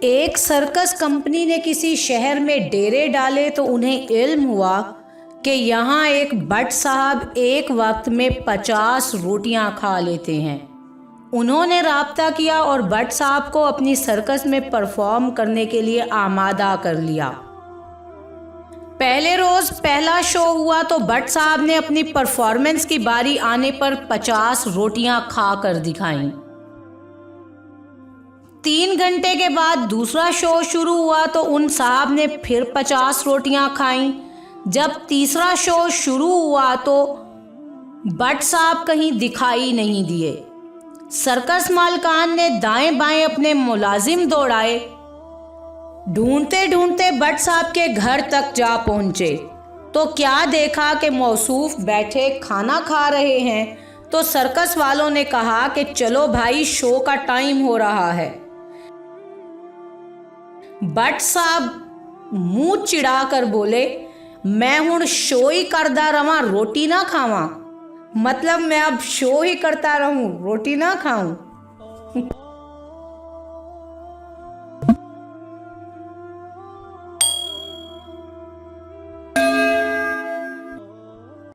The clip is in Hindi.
एक सर्कस कंपनी ने किसी शहर में डेरे डाले तो उन्हें इल्म हुआ कि यहाँ एक भट्ट साहब एक वक्त में 50 रोटियां खा लेते हैं। उन्होंने राब्ता किया और भट्ट साहब को अपनी सर्कस में परफॉर्म करने के लिए आमादा कर लिया। पहले रोज पहला शो हुआ तो भट्ट साहब ने अपनी परफॉर्मेंस की बारी आने पर 50 रोटियां खा कर दिखाईं। 3 घंटे के बाद दूसरा शो शुरू हुआ तो उन साहब ने फिर 50 रोटियां खाईं। जब तीसरा शो शुरू हुआ तो भट्ट साहब कहीं दिखाई नहीं दिए। सर्कस मालकान ने दाएं बाएं अपने मुलाजिम दौड़ाए। ढूंढते ढूंढते भट्ट साहब के घर तक जा पहुंचे तो क्या देखा कि मौसूफ बैठे खाना खा रहे हैं। तो सर्कस वालों ने कहा कि चलो भाई, शो का टाइम हो रहा है। भट्ट साहब मुंह चिढ़ा कर बोले, मैं हुण शो ही करदा रवां, रोटी ना खावां। मतलब मैं अब शो ही करता रहूं, रोटी ना खाऊं।